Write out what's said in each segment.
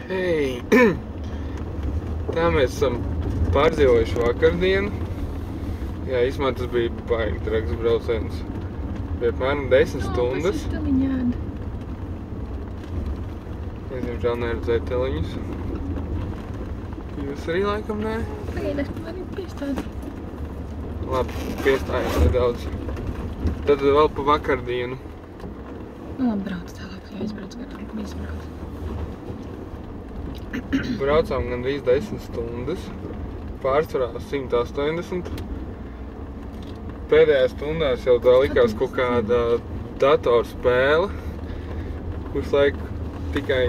Hei! Tā mēs esam pārdzīvojuši vakardienu. Jā, īstumā tas bija baigi trags brauciens. Bija apmēram 10 stundas. Tas ir teliņādi. Es diemžēl neredzēju teliņus. Jūs arī laikam nē? Pagaidi, arī piestādi. Labi, piestājās nedaudz. Tad vēl pa vakardienu. Nu labi, brauc tālāk, jo aizbrauc garām. Visi brauc. Braucām gandrīz 10 stundas. Pārsvarā 180. Pēdējās stundās jau tā likās kaut kāda datorspēle, kurš laiku tikai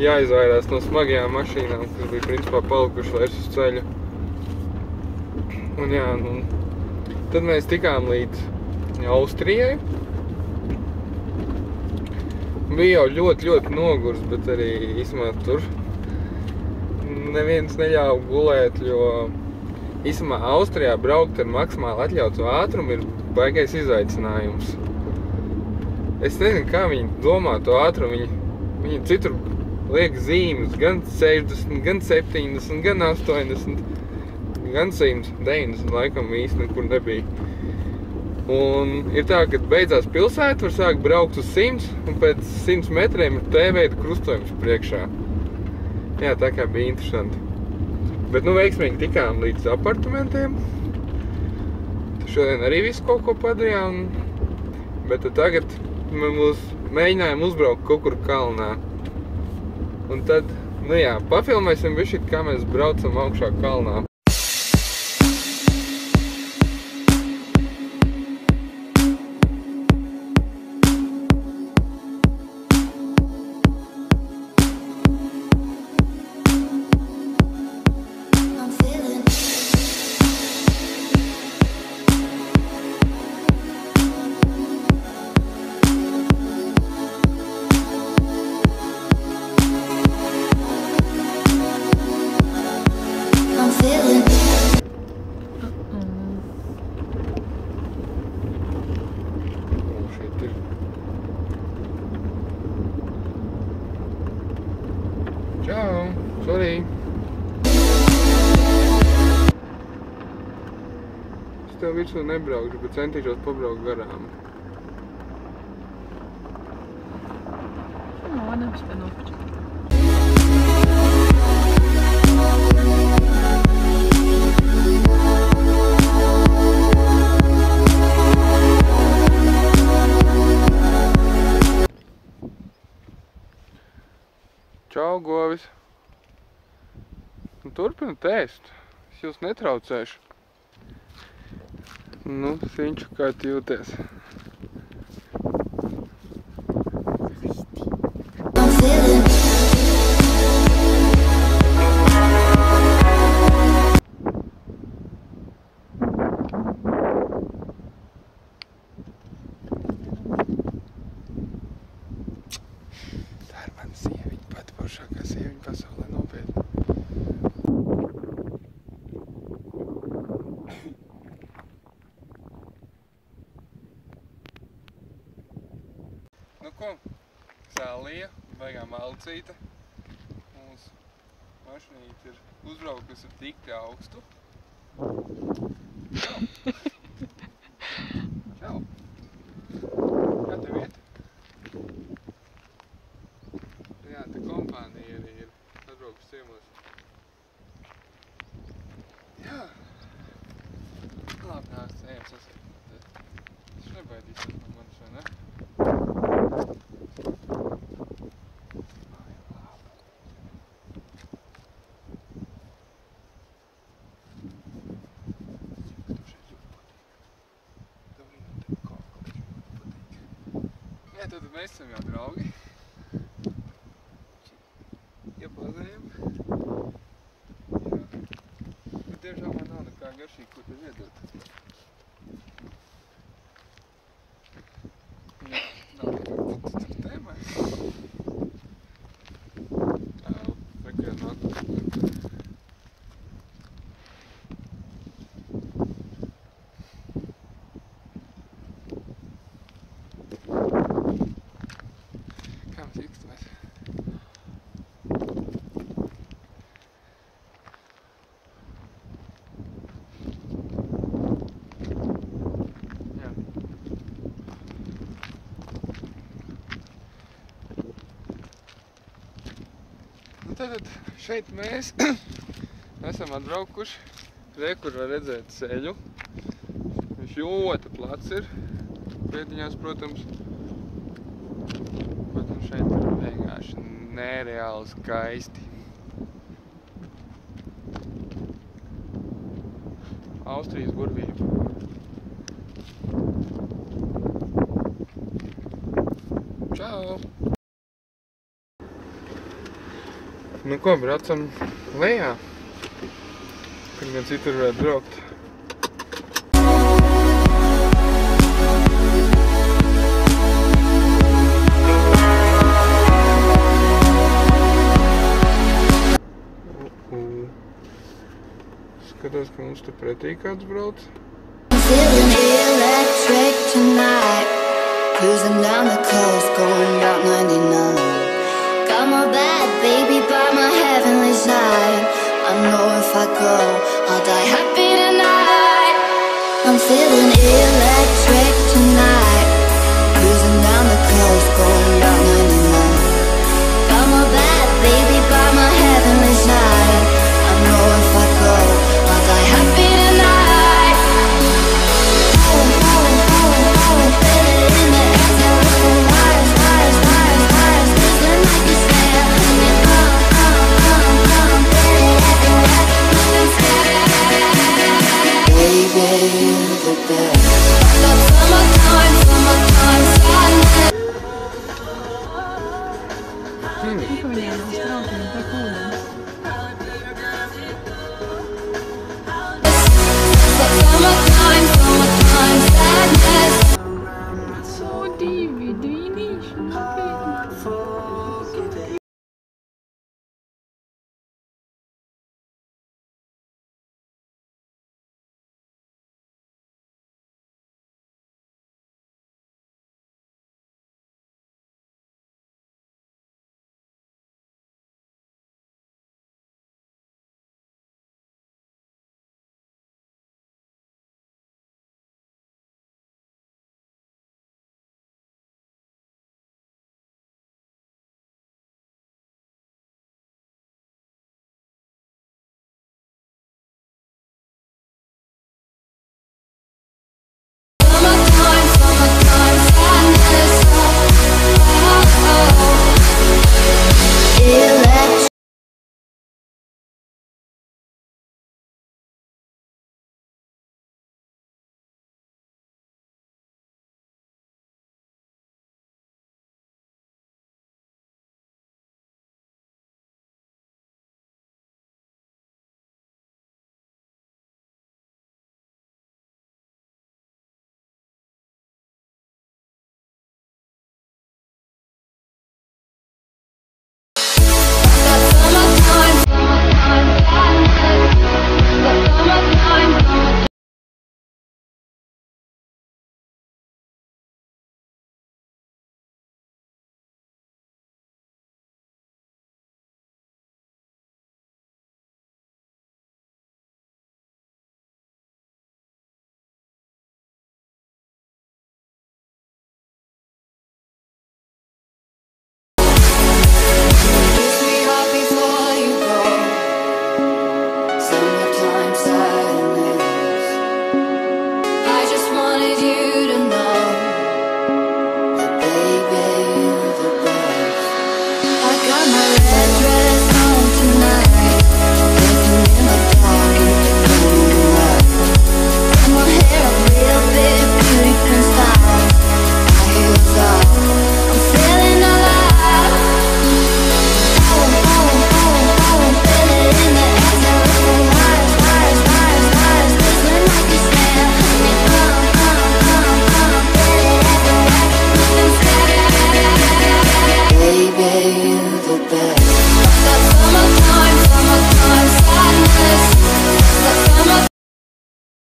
jāizvairās no smagajām mašīnām, kas bija principā palikuši vairs uz ceļa. Un jā, tad mēs tikām līdz Austrijai. Bija jau ļoti nogurs, bet arī īstumā tur neviens neļāva gulēt, jo īstumā Austrijā braukt ar maksimāli atļautu ātrumu ir baigais izaicinājums. Es nezinu, kā viņi domā to ātrumu. Viņi citur liek zīmes gan 60, gan 70, gan 80, gan 100, 90 laikam īsti nekur nebija. Un ir tā, ka beidzās pilsēta, var sākt braukt uz 100, un pēc 100 metriem ir T-veida krustojums priekšā. Jā, tā kā bija interesanti. Bet veiksmīgi tikām līdz apartamentiem. Šodien arī visu kaut ko padarījām. Bet tagad mēs mēģinājām uzbraukt kaut kur kalnā. Un tad, jā, pafilmēsim bišķi, kā mēs braucam augšā kalnā. Čau, sorry. Es tev virsū nebraukšu, bet centīšos pabraukt garām. Nevis pie nopaču. Čau, govis. Turpināt ēst. Es jūs netraucēšu. Sinču, kā tu jūties? Tā ir mana sieviņa, pati foršākā sieviņa pasaulē, nopietni. Nu ko, sālija, baigā malcīte. Mūsu mašinīte ir uzbraukusi tik augstu. Čau! Kā tev iet? Jā, te kompānija arī ir atbraukusi ciemos. Jā! Labi, nāc, ejam sasēkt. Viņš nebaidīsies no manis, vai ne? Jā, tad mēs esam jau draugi. Iepazīstam. Jā. Bet tiešām man nav nekā garšīgi, ko tev iedot. Jā, nav nekā tur tēmai. Reku jau nāk. Kā mums iztuvēs? Tad šeit mēs esam atbraukuši. Re, kur var redzēt ceļu. Viņš ļoti plats ir. Pietiņās, protams. Protams, šeit ir vienkārši nereāli skaisti. Austrijas burvība. Čau! Nu ko, braucam lejā, kur gan citur varētu braukt. Skatos, ka mums te pretī kāds brauc. Feeling electric tonight, cruising down the coast, going about 99. Got my bad baby by my heavenly side. I know if I go, I'll die happy tonight. I'm feeling electric tonight, cruising down the coast, going about 99. Got my bad baby by my heavenly side. I know if I go, I'll die happy tonight. Tikko viņiem uz traukiem tiek ūdens.